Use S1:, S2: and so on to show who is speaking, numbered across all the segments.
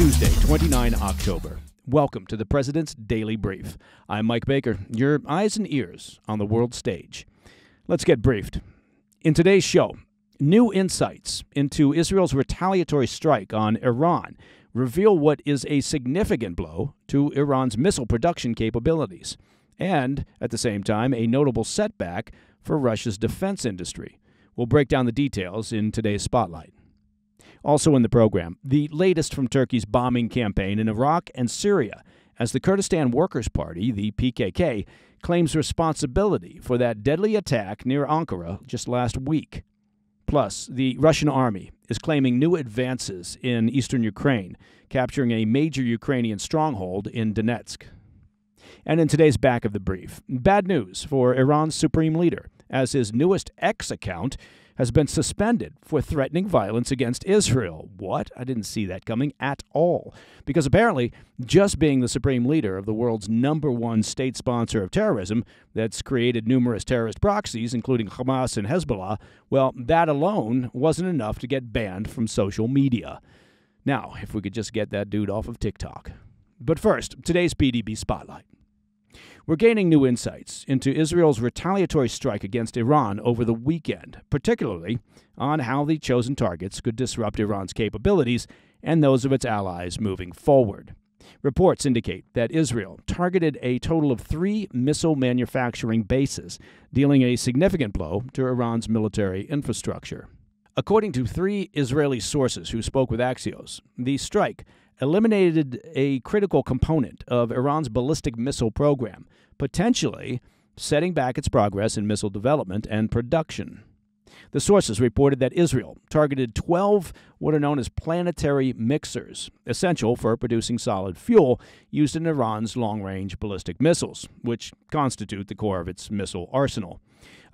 S1: Tuesday, 29 October. Welcome to the President's Daily Brief. I'm Mike Baker, your eyes and ears on the world stage. Let's get briefed. In today's show, new insights into Israel's retaliatory strike on Iran reveal what is a significant blow to Iran's missile production capabilities, and, at the same time, a notable setback for Russia's defense industry. We'll break down the details in today's Spotlight. Also in the program, the latest from Turkey's bombing campaign in Iraq and Syria, as the Kurdistan Workers' Party, the PKK, claims responsibility for that deadly attack near Ankara just last week. Plus, the Russian army is claiming new advances in eastern Ukraine, capturing a major Ukrainian stronghold in Donetsk. And in today's back of the brief, bad news for Iran's supreme leader, as his newest X account has been suspended for threatening violence against Israel. What? I didn't see that coming at all. Because apparently, just being the supreme leader of the world's #1 state sponsor of terrorism that's created numerous terrorist proxies, including Hamas and Hezbollah, well, that alone wasn't enough to get banned from social media. Now, if we could just get that dude off of TikTok. But first, today's PDB Spotlight. We're gaining new insights into Israel's retaliatory strike against Iran over the weekend, particularly on how the chosen targets could disrupt Iran's capabilities and those of its allies moving forward. Reports indicate that Israel targeted a total of 3 missile manufacturing bases, dealing a significant blow to Iran's military infrastructure. According to 3 Israeli sources who spoke with Axios, the strike eliminated a critical component of Iran's ballistic missile program, potentially setting back its progress in missile development and production. The sources reported that Israel targeted 12 what are known as planetary mixers, essential for producing solid fuel used in Iran's long-range ballistic missiles, which constitute the core of its missile arsenal.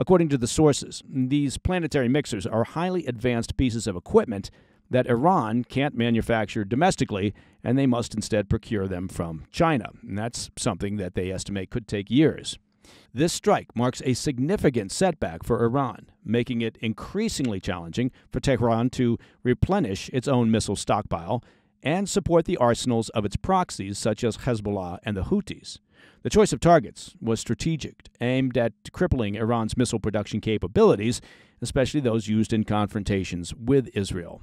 S1: According to the sources, these planetary mixers are highly advanced pieces of equipment that Iran can't manufacture domestically, and they must instead procure them from China. And that's something that they estimate could take years. This strike marks a significant setback for Iran, making it increasingly challenging for Tehran to replenish its own missile stockpile and support the arsenals of its proxies such as Hezbollah and the Houthis. The choice of targets was strategic, aimed at crippling Iran's missile production capabilities, especially those used in confrontations with Israel.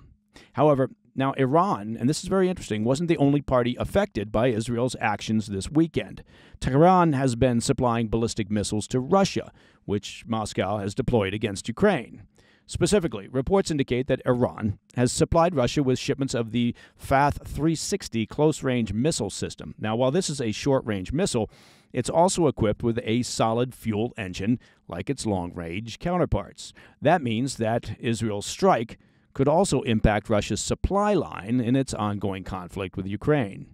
S1: However, now Iran, and this is very interesting, wasn't the only party affected by Israel's actions this weekend. Tehran has been supplying ballistic missiles to Russia, which Moscow has deployed against Ukraine. Specifically, reports indicate that Iran has supplied Russia with shipments of the Fath 360 close-range missile system. Now, while this is a short-range missile, it's also equipped with a solid fuel engine like its long-range counterparts. That means that Israel's strike could also impact Russia's supply line in its ongoing conflict with Ukraine.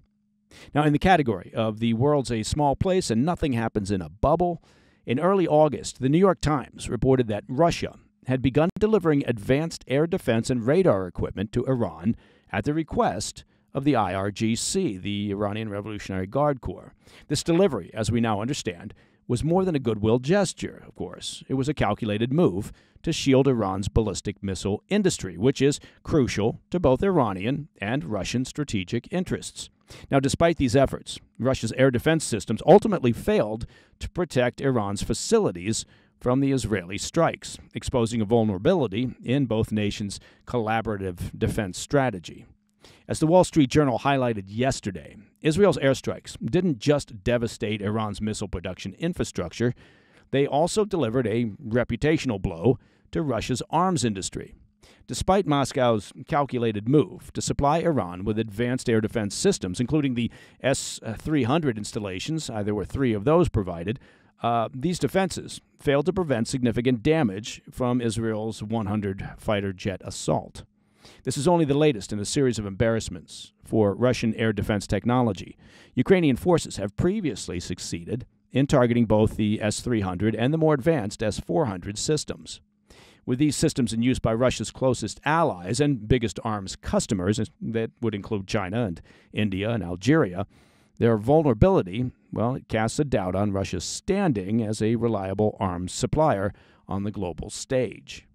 S1: Now, in the category of the world's a small place and nothing happens in a bubble, in early August, the New York Times reported that Russia had begun delivering advanced air defense and radar equipment to Iran at the request of the IRGC, the Iranian Revolutionary Guard Corps. This delivery, as we now understand, was more than a goodwill gesture, of course. It was a calculated move to shield Iran's ballistic missile industry, which is crucial to both Iranian and Russian strategic interests. Now, despite these efforts, Russia's air defense systems ultimately failed to protect Iran's facilities from the Israeli strikes, exposing a vulnerability in both nations' collaborative defense strategy. As the Wall Street Journal highlighted yesterday, Israel's airstrikes didn't just devastate Iran's missile production infrastructure, they also delivered a reputational blow to Russia's arms industry. Despite Moscow's calculated move to supply Iran with advanced air defense systems, including the S-300 installations, there were 3 of those provided, these defenses failed to prevent significant damage from Israel's 100 fighter jet assault. This is only the latest in a series of embarrassments for Russian air defense technology. Ukrainian forces have previously succeeded in targeting both the S-300 and the more advanced S-400 systems. With these systems in use by Russia's closest allies and biggest arms customers, that would include China and India and Algeria, their vulnerability, well, it casts a doubt on Russia's standing as a reliable arms supplier on the global stage.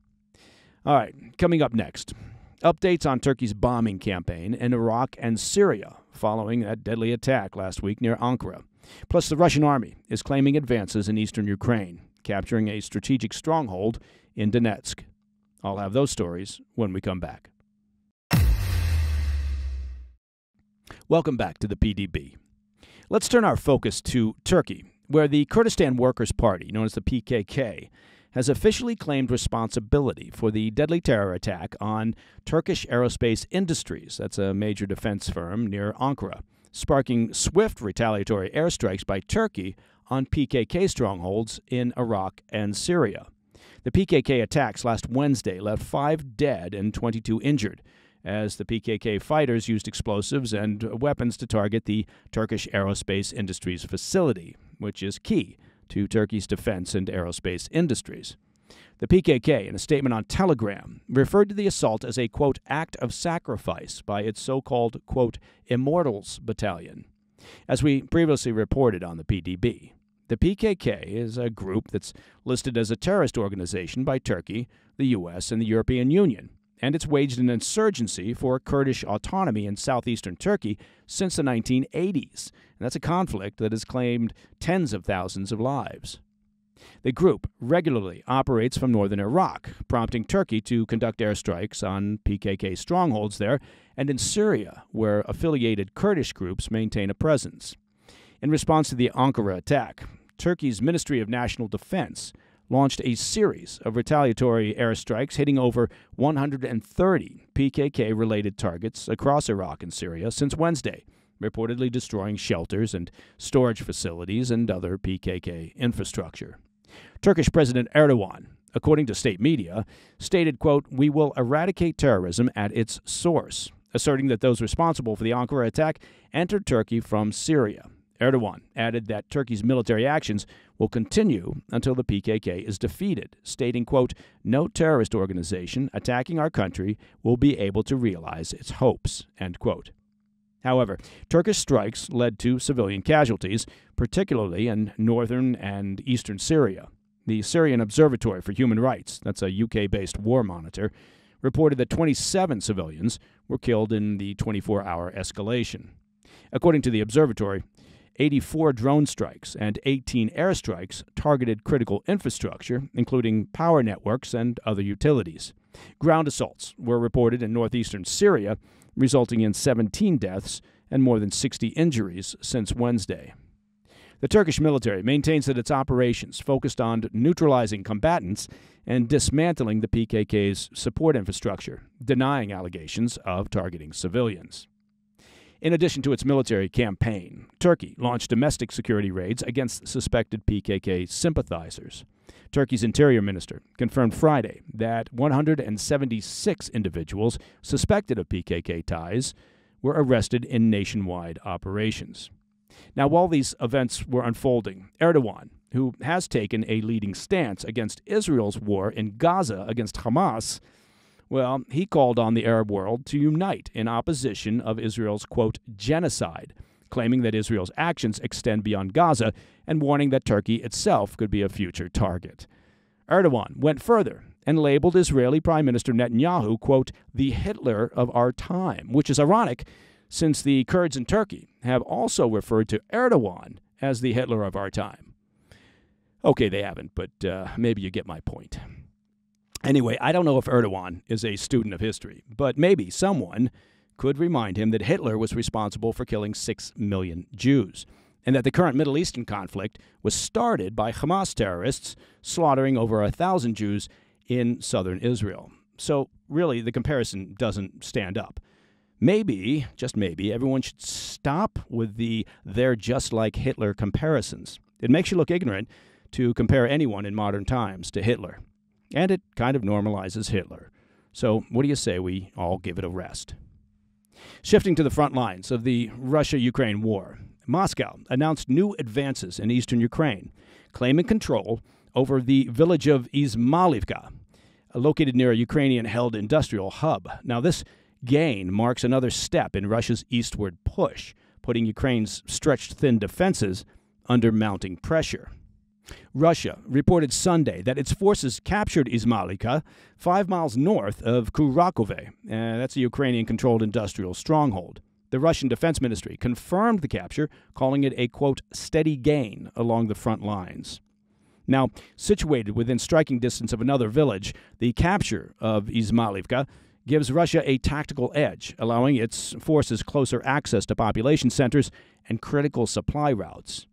S1: All right, coming up next. Updates on Turkey's bombing campaign in Iraq and Syria following that deadly attack last week near Ankara. Plus, the Russian army is claiming advances in eastern Ukraine, capturing a strategic stronghold in Donetsk. I'll have those stories when we come back. Welcome back to the PDB. Let's turn our focus to Turkey, where the Kurdistan Workers' Party, known as the PKK, has officially claimed responsibility for the deadly terror attack on Turkish Aerospace Industries, that's a major defense firm near Ankara, sparking swift retaliatory airstrikes by Turkey on PKK strongholds in Iraq and Syria. The PKK attacks last Wednesday left 5 dead and 22 injured, as the PKK fighters used explosives and weapons to target the Turkish Aerospace Industries facility, which is key to Turkey's defense and aerospace industries. The PKK, in a statement on Telegram, referred to the assault as a, quote, act of sacrifice by its so-called, quote, Immortals Battalion. As we previously reported on the PDB, the PKK is a group that's listed as a terrorist organization by Turkey, the U.S., and the European Union, and it's waged an insurgency for Kurdish autonomy in southeastern Turkey since the 1980s. And that's a conflict that has claimed tens of thousands of lives. The group regularly operates from northern Iraq, prompting Turkey to conduct airstrikes on PKK strongholds there, and in Syria, where affiliated Kurdish groups maintain a presence. In response to the Ankara attack, Turkey's Ministry of National Defense launched a series of retaliatory airstrikes hitting over 130 PKK-related targets across Iraq and Syria since Wednesday, reportedly destroying shelters and storage facilities and other PKK infrastructure. Turkish President Erdogan, according to state media, stated, quote, we will eradicate terrorism at its source, asserting that those responsible for the Ankara attack entered Turkey from Syria. Erdogan added that Turkey's military actions will continue until the PKK is defeated, stating, quote, no terrorist organization attacking our country will be able to realize its hopes, end quote. However, Turkish strikes led to civilian casualties, particularly in northern and eastern Syria. The Syrian Observatory for Human Rights, that's a UK-based war monitor, reported that 27 civilians were killed in the 24-hour escalation. According to the observatory, 84 drone strikes and 18 airstrikes targeted critical infrastructure, including power networks and other utilities. Ground assaults were reported in northeastern Syria, resulting in 17 deaths and more than 60 injuries since Wednesday. The Turkish military maintains that its operations focused on neutralizing combatants and dismantling the PKK's support infrastructure, denying allegations of targeting civilians. In addition to its military campaign, Turkey launched domestic security raids against suspected PKK sympathizers. Turkey's interior minister confirmed Friday that 176 individuals suspected of PKK ties were arrested in nationwide operations. Now, while these events were unfolding, Erdogan, who has taken a leading stance against Israel's war in Gaza against Hamas, well, he called on the Arab world to unite in opposition of Israel's, quote, genocide, claiming that Israel's actions extend beyond Gaza and warning that Turkey itself could be a future target. Erdogan went further and labeled Israeli Prime Minister Netanyahu, quote, the Hitler of our time, which is ironic since the Kurds in Turkey have also referred to Erdogan as the Hitler of our time. Okay, they haven't, but maybe you get my point. Anyway, I don't know if Erdogan is a student of history, but maybe someone could remind him that Hitler was responsible for killing 6 million Jews, and that the current Middle Eastern conflict was started by Hamas terrorists slaughtering over 1,000 Jews in southern Israel. So really, the comparison doesn't stand up. Maybe, just maybe, everyone should stop with the they're just like Hitler comparisons. It makes you look ignorant to compare anyone in modern times to Hitler. And it kind of normalizes Hitler. So what do you say we all give it a rest? Shifting to the front lines of the Russia-Ukraine war, Moscow announced new advances in eastern Ukraine, claiming control over the village of Izmailivka, located near a Ukrainian-held industrial hub. Now, this gain marks another step in Russia's eastward push, putting Ukraine's stretched thin defenses under mounting pressure. Russia reported Sunday that its forces captured Izmailivka 5 miles north of Kurakove. That's a Ukrainian-controlled industrial stronghold. The Russian Defense Ministry confirmed the capture, calling it a, quote, steady gain along the front lines. Now, situated within striking distance of another village, the capture of Izmailivka gives Russia a tactical edge, allowing its forces closer access to population centers and critical supply routes.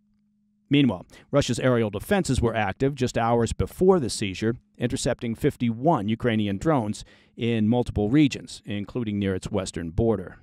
S1: Meanwhile, Russia's aerial defenses were active just hours before the seizure, intercepting 51 Ukrainian drones in multiple regions, including near its western border.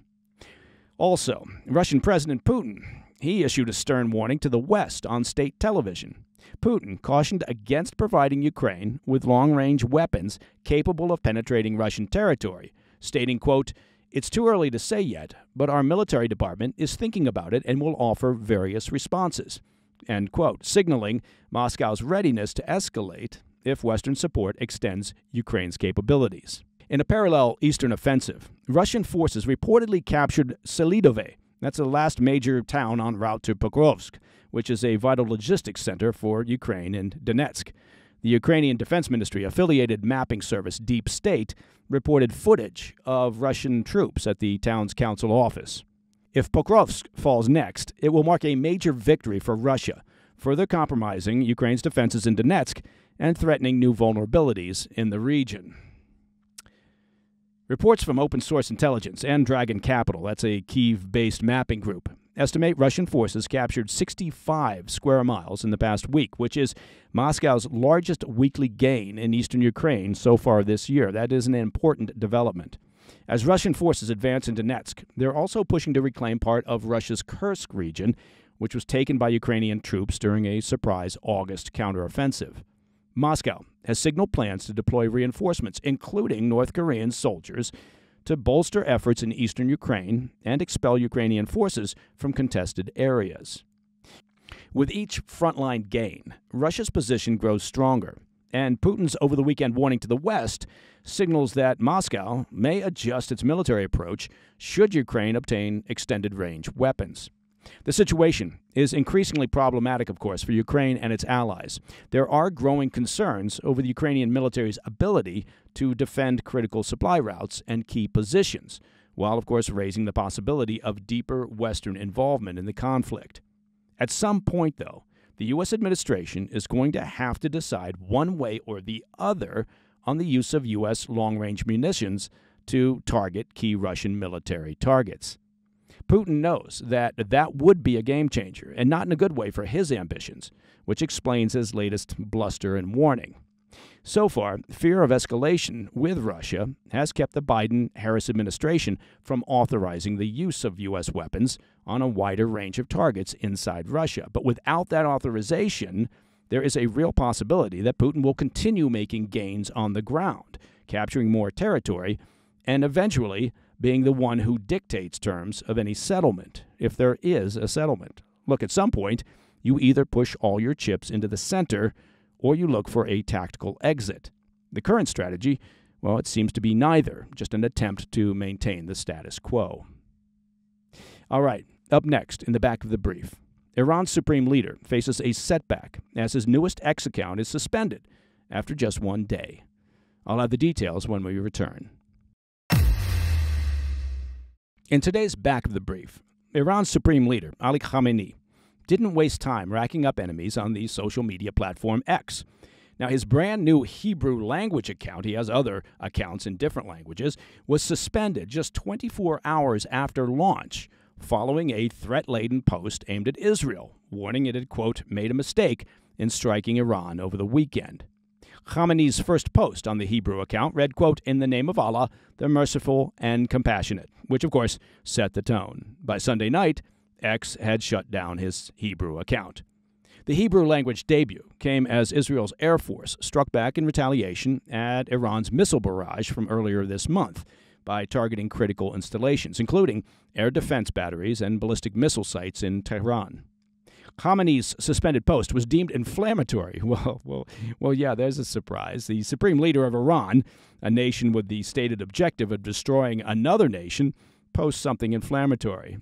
S1: Also, Russian President Putin, he issued a stern warning to the West on state television. Putin cautioned against providing Ukraine with long-range weapons capable of penetrating Russian territory, stating, quote, "It's too early to say yet, but our military department is thinking about it and will offer various responses," end quote, signaling Moscow's readiness to escalate if Western support extends Ukraine's capabilities. In a parallel eastern offensive, Russian forces reportedly captured Selidove. That's the last major town en route to Pokrovsk, which is a vital logistics center for Ukraine and Donetsk. The Ukrainian Defense Ministry affiliated mapping service Deep State reported footage of Russian troops at the town's council office. If Pokrovsk falls next, it will mark a major victory for Russia, further compromising Ukraine's defenses in Donetsk and threatening new vulnerabilities in the region. Reports from Open Source Intelligence and Dragon Capital, that's a Kyiv-based mapping group, estimate Russian forces captured 65 square miles in the past week, which is Moscow's largest weekly gain in eastern Ukraine so far this year. That is an important development. As Russian forces advance in Donetsk, they're also pushing to reclaim part of Russia's Kursk region, which was taken by Ukrainian troops during a surprise August counteroffensive. Moscow has signaled plans to deploy reinforcements, including North Korean soldiers, to bolster efforts in eastern Ukraine and expel Ukrainian forces from contested areas. With each frontline gain, Russia's position grows stronger, and Putin's over-the-weekend warning to the West signals that Moscow may adjust its military approach should Ukraine obtain extended-range weapons. The situation is increasingly problematic, of course, for Ukraine and its allies. There are growing concerns over the Ukrainian military's ability to defend critical supply routes and key positions, while, of course, raising the possibility of deeper Western involvement in the conflict. At some point, though, the U.S. administration is going to have to decide one way or the other on the use of U.S. long-range munitions to target key Russian military targets. Putin knows that that would be a game changer, and not in a good way for his ambitions, which explains his latest bluster and warning. So far, fear of escalation with Russia has kept the Biden-Harris administration from authorizing the use of U.S. weapons on a wider range of targets inside Russia. But without that authorization, there is a real possibility that Putin will continue making gains on the ground, capturing more territory, and eventually being the one who dictates terms of any settlement, if there is a settlement. Look, at some point, you either push all your chips into the center or you look for a tactical exit. The current strategy, well, it seems to be neither, just an attempt to maintain the status quo. All right, up next in the back of the brief, Iran's supreme leader faces a setback as his newest X account is suspended after just one day. I'll have the details when we return. In today's back of the brief, Iran's supreme leader, Ali Khamenei, didn't waste time racking up enemies on the social media platform X. Now, his brand new Hebrew language account, he has other accounts in different languages, was suspended just 24 hours after launch, following a threat-laden post aimed at Israel, warning it had, quote, made a mistake in striking Iran over the weekend. Khamenei's first post on the Hebrew account read, quote, "In the name of Allah, the merciful and compassionate," which, of course, set the tone. By Sunday night, X had shut down his Hebrew account. The Hebrew language debut came as Israel's Air Force struck back in retaliation at Iran's missile barrage from earlier this month by targeting critical installations, including air defense batteries and ballistic missile sites in Tehran. Khamenei's suspended post was deemed inflammatory. Well, yeah, there's a surprise. The supreme leader of Iran, a nation with the stated objective of destroying another nation, posts something inflammatory.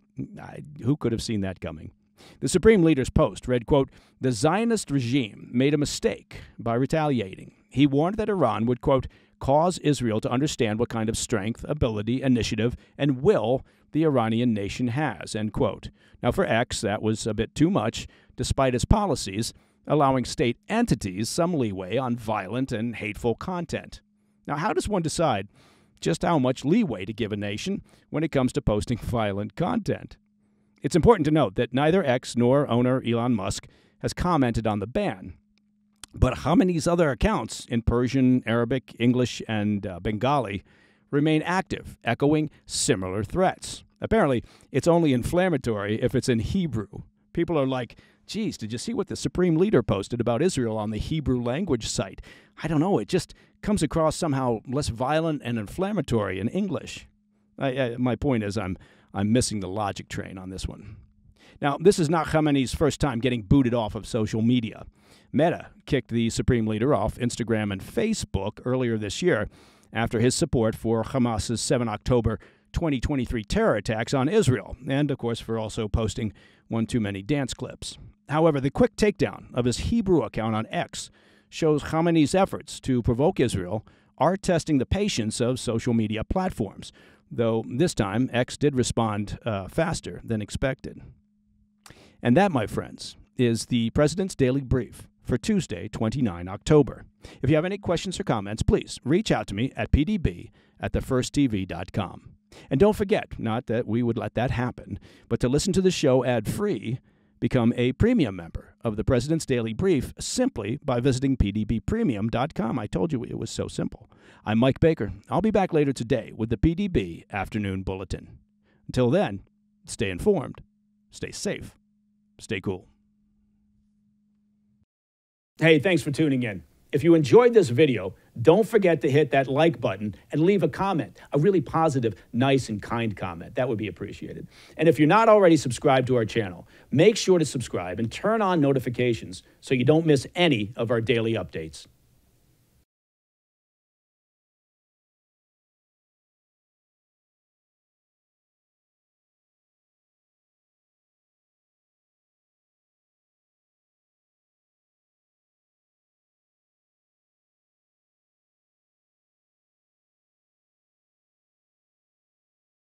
S1: Who could have seen that coming? The Supreme Leader's post read, quote, "The Zionist regime made a mistake by retaliating. He warned that Iran would, quote, cause Israel to understand what kind of strength, ability, initiative, and will the Iranian nation has," end quote. Now, for X, that was a bit too much, despite its policies allowing state entities some leeway on violent and hateful content. Now, how does one decide just how much leeway to give a nation when it comes to posting violent content? It's important to note that neither X nor owner Elon Musk has commented on the ban. But Khamenei's other accounts in Persian, Arabic, English, and Bengali remain active, echoing similar threats. Apparently, it's only inflammatory if it's in Hebrew. People are like, geez, did you see what the Supreme Leader posted about Israel on the Hebrew language site? I don't know, it just comes across somehow less violent and inflammatory in English. My point is I'm missing the logic train on this one. Now, this is not Khamenei's first time getting booted off of social media. Meta kicked the Supreme Leader off Instagram and Facebook earlier this year after his support for Hamas's 7 October 2023 terror attacks on Israel, and, of course, for also posting one too many dance clips. However, the quick takedown of his Hebrew account on X shows Khamenei's efforts to provoke Israel are testing the patience of social media platforms, though this time X did respond faster than expected. And that, my friends, is the President's Daily Brief for Tuesday, 29 October. If you have any questions or comments, please reach out to me at pdb@thefirsttv.com. And don't forget, not that we would let that happen, but to listen to the show ad-free, become a premium member of the President's Daily Brief simply by visiting pdbpremium.com. I told you it was so simple. I'm Mike Baker. I'll be back later today with the PDB Afternoon Bulletin. Until then, stay informed, stay safe, stay cool. Hey, thanks for tuning in. If you enjoyed this video, don't forget to hit that like button and leave a comment, a really positive, nice, and kind comment. That would be appreciated. And if you're not already subscribed to our channel, make sure to subscribe and turn on notifications so you don't miss any of our daily updates.